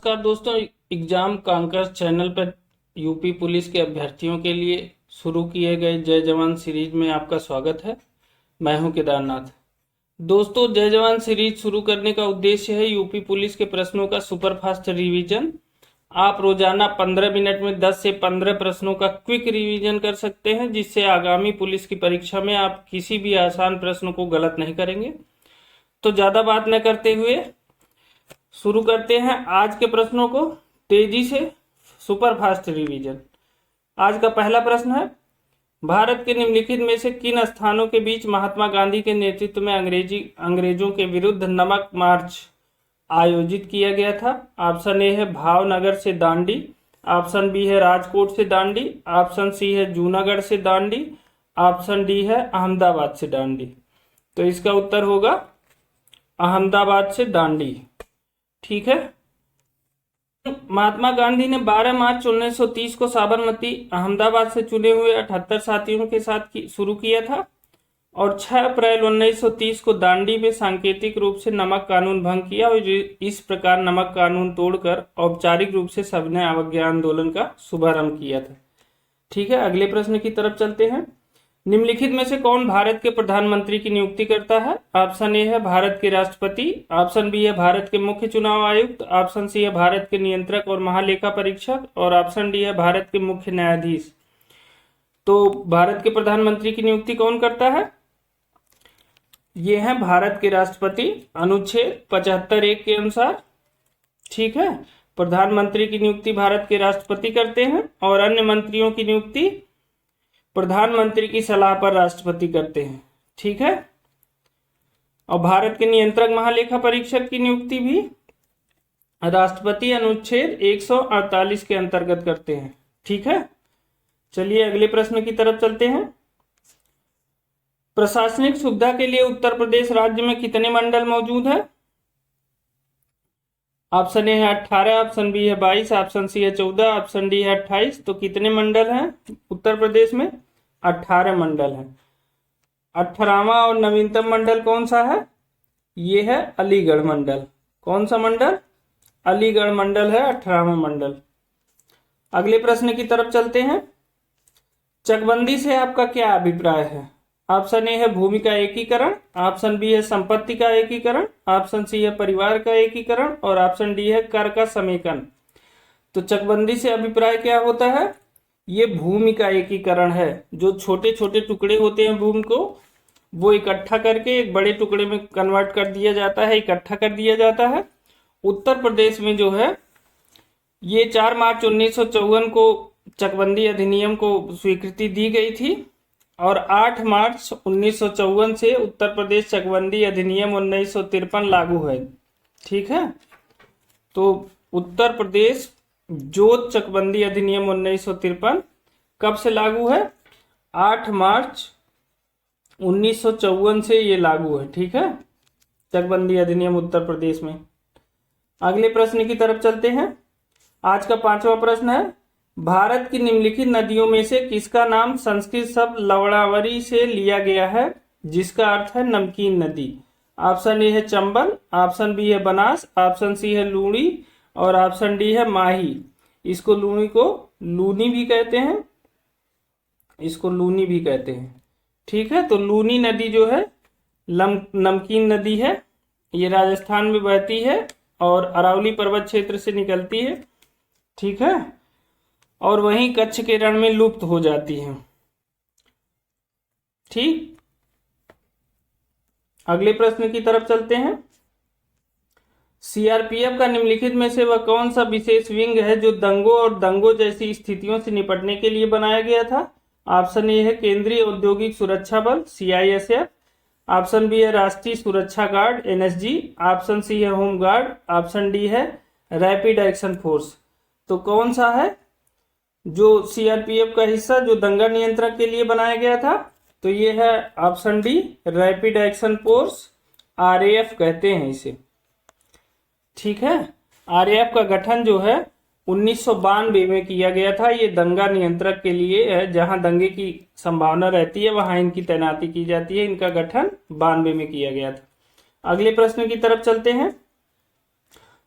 नमस्कार दोस्तों, exam conquer channel पर यूपी पुलिस के अभ्यर्थियों के लिए शुरू किए गए जय जवान सीरीज में आपका स्वागत है। मैं हूं केदारनाथ। दोस्तों, जय जवान सीरीज शुरू करने का उद्देश्य है यूपी पुलिस के प्रश्नों का सुपरफास्ट रिवीजन। आप रोजाना 15 मिनट में 10 से 15 प्रश्नों का क्विक रिवीजन कर सकते हैं, जिससे आगामी पुलिस की परीक्षा में आप किसी भी आसान प्रश्न को गलत नहीं करेंगे। तो ज्यादा बात न करते हुए शुरू करते हैं आज के प्रश्नों को तेजी से। Superfast revision. आज का पहला प्रश्न है, भारत के निम्नलिखित में से किन स्थानों के बीच महात्मा गांधी के नेतृत्व में अंग्रेजों के विरुद्ध नमक मार्च आयोजित किया गया था? ऑप्शन ए है भावनगर से दांडी, ऑप्शन बी है राजकोट से दांडी, ऑप्शन सी है जूनागढ़ से दांडी, ऑप्शन डी है अहमदाबाद से दांडी। तो इसका उत्तर होगा अहमदाबाद से दांडी। ठीक है। महात्मा गांधी ने 12 मार्च 1930 को साबरमती अहमदाबाद से चुने हुए 78 साथियों के साथ शुरू किया था और 6 अप्रैल 1930 को दांडी में सांकेतिक रूप से नमक कानून भंग किया और इस प्रकार नमक कानून तोड़कर औपचारिक रूप से सविनय अवज्ञा आंदोलन का शुभारंभ किया था। ठीक है, अगले प्रश्न की तरफ चलते हैं। निम्नलिखित में से कौन भारत के प्रधानमंत्री की नियुक्ति करता है? ऑप्शन ए है भारत के राष्ट्रपति, ऑप्शन बी है भारत के मुख्य चुनाव आयुक्त, ऑप्शन सी है भारत के नियंत्रक और महालेखा परीक्षक और ऑप्शन डी है भारत के मुख्य न्यायाधीश। तो भारत के प्रधानमंत्री की नियुक्ति कौन करता है? ये है भारत के राष्ट्रपति, अनुच्छेद 75(1) के अनुसार। ठीक है, प्रधानमंत्री की नियुक्ति भारत के राष्ट्रपति करते हैं और अन्य मंत्रियों की नियुक्ति प्रधानमंत्री की सलाह पर राष्ट्रपति करते हैं। ठीक है, और भारत के नियंत्रक महालेखा परीक्षक की नियुक्ति भी राष्ट्रपति अनुच्छेद 148 के अंतर्गत करते हैं। ठीक है, चलिए अगले प्रश्न की तरफ चलते हैं। प्रशासनिक सुविधा के लिए उत्तर प्रदेश राज्य में कितने मंडल मौजूद है? ऑप्शन ए है 18, ऑप्शन बी है 22, ऑप्शन सी है 14, ऑप्शन डी है 28। तो कितने मंडल हैं उत्तर प्रदेश में? 18 मंडल हैं। 18वां और नवीनतम मंडल कौन सा है? ये है अलीगढ़ मंडल। कौन सा मंडल? अलीगढ़ मंडल है 18वां मंडल। अगले प्रश्न की तरफ चलते हैं। चकबंदी से आपका क्या अभिप्राय है? ऑप्शन ए है भूमि का एकीकरण, ऑप्शन बी है संपत्ति का एकीकरण, ऑप्शन सी है परिवार का एकीकरण और ऑप्शन डी है कर का समेकन। तो चकबंदी से अभिप्राय क्या होता है? ये भूमि का एकीकरण है। जो छोटे छोटे टुकड़े होते हैं भूमि को, वो इकट्ठा करके एक बड़े टुकड़े में कन्वर्ट कर दिया जाता है, इकट्ठा कर दिया जाता है। उत्तर प्रदेश में जो है ये 4 मार्च 1954 को चकबंदी अधिनियम को स्वीकृति दी गई थी और 8 मार्च 1954 से उत्तर प्रदेश चकबंदी अधिनियम 1953 लागू है। ठीक है, तो उत्तर प्रदेश जोत चकबंदी अधिनियम 1953 कब से लागू है? 8 मार्च 1954 से ये लागू है। ठीक है, चकबंदी अधिनियम उत्तर प्रदेश में। अगले प्रश्न की तरफ चलते हैं। आज का 5वां प्रश्न है, भारत की निम्नलिखित नदियों में से किसका नाम संस्कृत शब्द लवणावरी से लिया गया है, जिसका अर्थ है नमकीन नदी? ऑप्शन ए है चंबल, ऑप्शन बी है बनास, ऑप्शन सी है लूणी और ऑप्शन डी है माही। इसको लूणी को लूनी भी कहते हैं, इसको लूनी भी कहते हैं। ठीक है, तो लूनी नदी जो है नमकीन नदी है। ये राजस्थान में बहती है और अरावली पर्वत क्षेत्र से निकलती है। ठीक है, और वहीं कच्छ के रण में लुप्त हो जाती है। ठीक, अगले प्रश्न की तरफ चलते हैं। सीआरपीएफ का निम्नलिखित में से वह कौन सा विशेष विंग है जो दंगों और दंगों जैसी स्थितियों से निपटने के लिए बनाया गया था? ऑप्शन ए है केंद्रीय औद्योगिक सुरक्षा बल सीआईएसएफ, ऑप्शन बी है राष्ट्रीय सुरक्षा गार्ड एनएसजी, ऑप्शन सी है होम गार्ड, ऑप्शन डी है रैपिड एक्शन फोर्स। तो कौन सा है जो सीआरपीएफ का हिस्सा जो दंगा नियंत्रण के लिए बनाया गया था? तो ये है option D rapid action force, RAF कहते हैं इसे। ठीक है, आरएएफ का गठन जो है 1992 में किया गया था। ये दंगा नियंत्रक के लिए है, जहां दंगे की संभावना रहती है वहां इनकी तैनाती की जाती है। इनका गठन 92 में किया गया था। अगले प्रश्न की तरफ चलते हैं।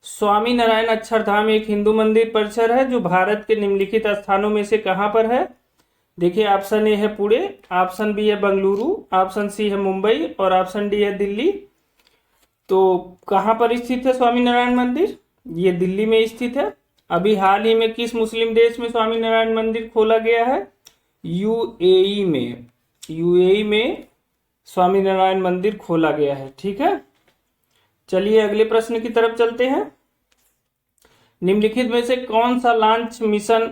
स्वामी नारायण अक्षरधाम एक हिंदू मंदिर परिसर है जो भारत के निम्नलिखित स्थानों में से कहां पर है? देखिए, ऑप्शन ए है पुणे, ऑप्शन बी है बेंगलुरु, ऑप्शन सी है मुंबई और ऑप्शन डी है दिल्ली। तो कहां पर स्थित है स्वामी नारायण मंदिर? ये दिल्ली में स्थित है। अभी हाल ही में किस मुस्लिम देश में स्वामी नारायण मंदिर खोला गया है? यूएई में। यूएई में स्वामी नारायण मंदिर खोला गया है। ठीक है, चलिए अगले प्रश्न की तरफ चलते हैं। निम्नलिखित में से कौन सा लॉन्च मिशन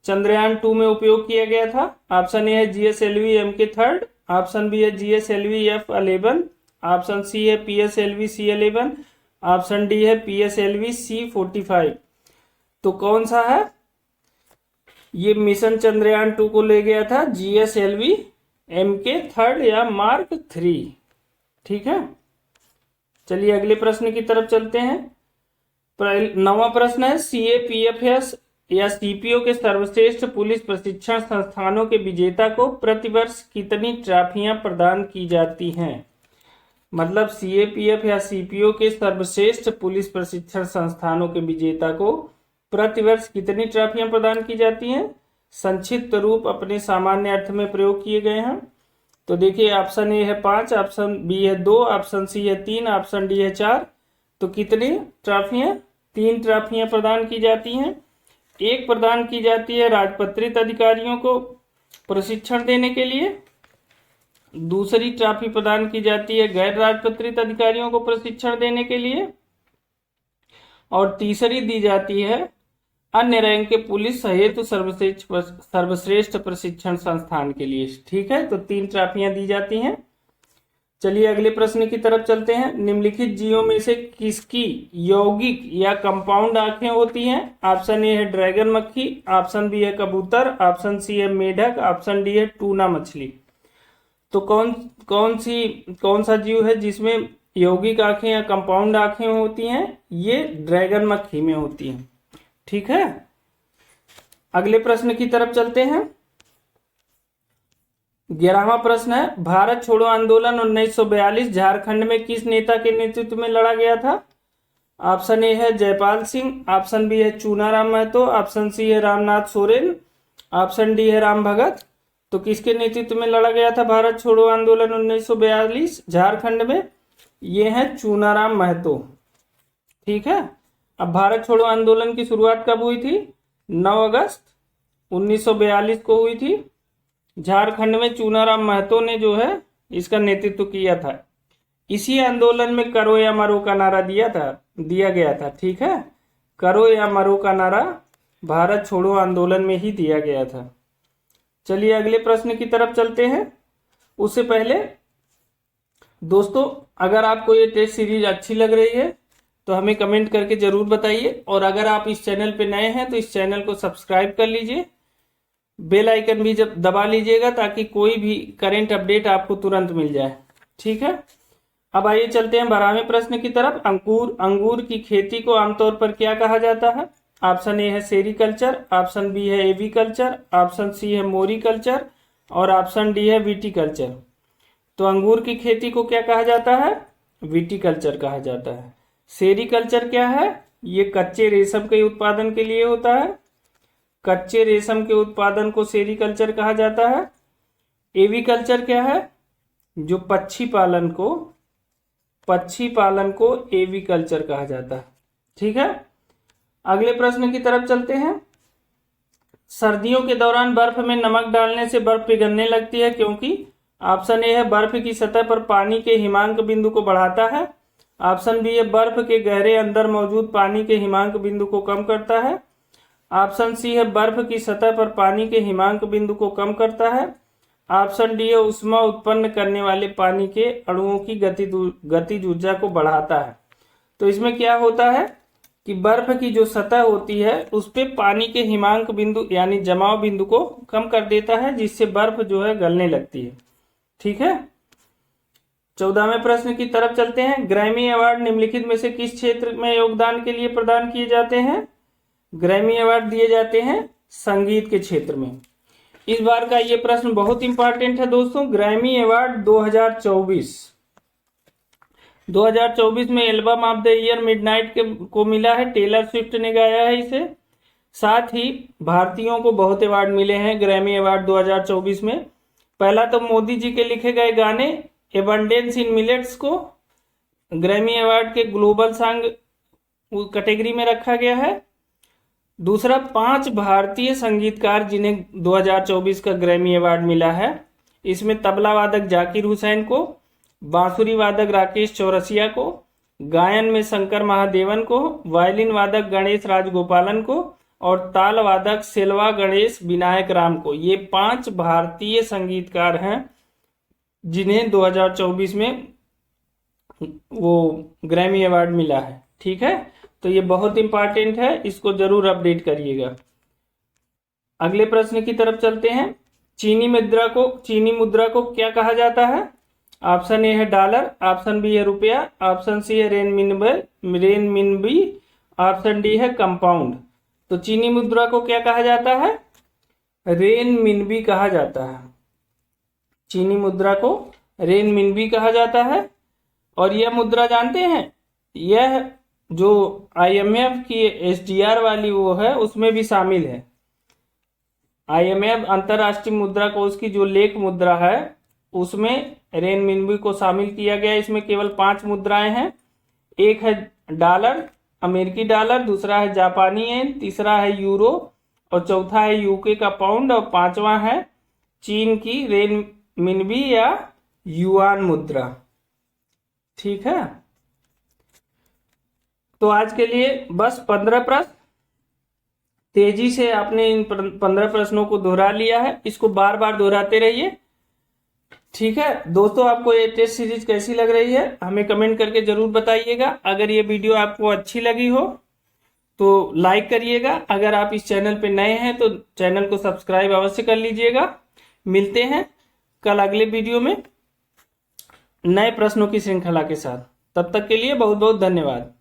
चंद्रयान 2 में उपयोग किया गया था? ऑप्शन ए है GSLV MK3, ऑप्शन बी है GSLV F11, ऑप्शन सी है PSLV C11, ऑप्शन डी है PSLV C45। तो कौन सा है? ये मिशन चंद्रयान 2 को ले गया था GSLV MK3 या मार्क 3। ठीक है, चलिए अगले प्रश्न की तरफ चलते हैं। 9वां प्रश्न है CAPFS या CPO के सर्वश्रेष्ठ पुलिस प्रशिक्षण संस्थानों के विजेता को प्रतिवर्ष कितनी ट्रॉफियां प्रदान की जाती हैं? मतलब CAPF या CPO के सर्वश्रेष्ठ पुलिस प्रशिक्षण संस्थानों के विजेता को प्रतिवर्ष कितनी ट्रॉफियां प्रदान की जाती हैं? संक्षिप्त रूप अपने सामान्य अर्थ में प्रयोग किए गए हैं। तो देखिए, ऑप्शन ए है 5, ऑप्शन बी है 2, ऑप्शन सी है 3, ऑप्शन डी है 4। तो कितनी ट्रॉफियां? 3 ट्रॉफियां प्रदान की जाती हैं। एक प्रदान की जाती है राजपत्रित अधिकारियों को प्रशिक्षण देने के लिए, दूसरी ट्रॉफी प्रदान की जाती है गैर राजपत्रित अधिकारियों को प्रशिक्षण देने के लिए, और तीसरी दी जाती है अन्य रैंक के पुलिस हेतु सर्वश्रेष्ठ प्रशिक्षण संस्थान के लिए। ठीक है, तो 3 ट्रॉफियां दी जाती हैं। चलिए अगले प्रश्न की तरफ चलते हैं। निम्नलिखित जीवों में से किसकी यौगिक या कंपाउंड आंखें होती हैं? ऑप्शन ए है ड्रैगन मक्खी, ऑप्शन बी है कबूतर, ऑप्शन सी है मेढक, ऑप्शन डी है टूना मछली। तो कौन सा जीव है जिसमें यौगिक आंखें या कंपाउंड आंखें होती हैं? ये ड्रैगन मक्खी में होती हैं। ठीक है, अगले प्रश्न की तरफ चलते हैं। 11वां प्रश्न है भारत छोड़ो आंदोलन 1942 झारखंड में किस नेता के नेतृत्व में लड़ा गया था? ऑप्शन ए है जयपाल सिंह, ऑप्शन बी है चूनाराम महतो, ऑप्शन सी है रामनाथ सोरेन, ऑप्शन डी है राम भगत। तो किसके नेतृत्व में लड़ा गया था भारत छोड़ो आंदोलन 1942 झारखंड में? ये है चूनाराम महतो। ठीक है, अब भारत छोड़ो आंदोलन की शुरुआत कब हुई थी? 9 अगस्त 1942 को हुई थी। झारखंड में चूनाराम महतो ने जो है इसका नेतृत्व किया था। इसी आंदोलन में करो या मरो का नारा दिया गया था। ठीक है, करो या मरो का नारा भारत छोड़ो आंदोलन में ही दिया गया था। चलिए अगले प्रश्न की तरफ चलते हैं। उससे पहले दोस्तों, अगर आपको ये टेस्ट सीरीज अच्छी लग रही है तो हमें कमेंट करके जरूर बताइए, और अगर आप इस चैनल पे नए हैं तो इस चैनल को सब्सक्राइब कर लीजिए, बेल आइकन भी जब दबा लीजिएगा ताकि कोई भी करंट अपडेट आपको तुरंत मिल जाए। ठीक है, अब आइए चलते हैं 12वें प्रश्न की तरफ। अंगूर की खेती को आमतौर पर क्या कहा जाता है? ऑप्शन ए है सेरीकल्चर, ऑप्शन बी है एविकल्चर, ऑप्शन सी है मोरिकल्चर और ऑप्शन डी है विटीकल्चर। तो अंगूर की खेती को क्या कहा जाता है? विटीकल्चर कहा जाता है। सेरीकल्चर क्या है? ये कच्चे रेशम के उत्पादन के लिए होता है। कच्चे रेशम के उत्पादन को सेरीकल्चर कहा जाता है। एविकल्चर क्या है? जो पक्षी पालन को एविकल्चर कहा जाता है। ठीक है, अगले प्रश्न की तरफ चलते हैं। सर्दियों के दौरान बर्फ में नमक डालने से बर्फ पिघलने लगती है क्योंकि? ऑप्शन ए है बर्फ की सतह पर पानी के हिमांक बिंदु को बढ़ाता है, ऑप्शन बी है बर्फ के गहरे अंदर मौजूद पानी के हिमांक बिंदु को कम करता है, ऑप्शन सी है बर्फ की सतह पर पानी के हिमांक बिंदु को कम करता है, ऑप्शन डी है ऊष्मा उत्पन्न करने वाले पानी के अणुओं की गतिज ऊर्जा को बढ़ाता है। तो इसमें क्या होता है कि बर्फ की जो सतह होती है उस पे पानी के हिमांक बिंदु यानी जमाव बिंदु को कम कर देता है, जिससे बर्फ जो है गलने लगती है। ठीक है, 14वें प्रश्न की तरफ चलते हैं। ग्रैमी अवार्ड निम्नलिखित में से किस क्षेत्र में योगदान के लिए प्रदान किए जाते हैं? ग्रैमी अवार्ड दिए जाते हैं संगीत के क्षेत्र में। इस बार का ये प्रश्न बहुत इंपॉर्टेंट है दोस्तों। ग्रैमी अवार्ड 2024 2024 में album of the year midnight को मिला है, टेलर स्विफ्ट ने गाया है इसे। साथ ही भारतीयों को बहुत अवार्ड मिले हैं ग्रैमी अवार्ड 2024 में। पहला तो मोदी जी के लिखे गए गाने एबंडेंस इन मिलेट्स को ग्रैमी अवार्ड के ग्लोबल सॉन्ग कैटेगरी में रखा गया है। दूसरा, 5 भारतीय संगीतकार जिन्हें 2024 का ग्रैमी अवार्ड मिला है। इसमें तबला वादक जाकिर हुसैन को, बांसुरी वादक राकेश चौरसिया को, गायन में शंकर महादेवन को, वायलिन वादक गणेश राजगोपालन को और ताल वादक सेल्वा गणेश विनायक राम को। ये 5 भारतीय संगीतकार हैं जिन्हें 2024 में वो ग्रैमी अवार्ड मिला है। ठीक है, तो ये बहुत इंपॉर्टेंट है, इसको जरूर अपडेट करिएगा। अगले प्रश्न की तरफ चलते हैं। चीनी मुद्रा को क्या कहा जाता है? ऑप्शन ए है डॉलर, ऑप्शन बी है रुपया, ऑप्शन सी है रेनमिनबी, ऑप्शन डी है कंपाउंड। तो चीनी मुद्रा को क्या कहा जाता है? रेनमिनबी कहा जाता है। चीनी मुद्रा को रेनमिनबी कहा जाता है। और यह मुद्रा जानते हैं, यह जो IMF की SDR वाली वो है उसमें भी शामिल है। IMF अंतरराष्ट्रीय मुद्रा कोष की जो लेख मुद्रा है उसमें रेनमिनबी को शामिल किया गया। इसमें केवल 5 मुद्राएं हैं। एक है डॉलर, अमेरिकी डॉलर, दूसरा है जापानी येन, तीसरा है यूरो और चौथा है UK का पाउंड और 5वां है चीन की रेनमिनबी या युआन मुद्रा। ठीक है, तो आज के लिए बस 15 प्रश्न। तेजी से आपने इन 15 प्रश्नों को दोहरा लिया है, इसको बार बार दोहराते रहिए। ठीक है दोस्तों, आपको ये टेस्ट सीरीज कैसी लग रही है हमें कमेंट करके जरूर बताइएगा। अगर ये वीडियो आपको अच्छी लगी हो तो लाइक करिएगा। अगर आप इस चैनल पे नए हैं तो चैनल को सब्सक्राइब अवश्य कर लीजिएगा। मिलते हैं कल अगले वीडियो में नए प्रश्नों की श्रृंखला के साथ। तब तक के लिए बहुत बहुत धन्यवाद।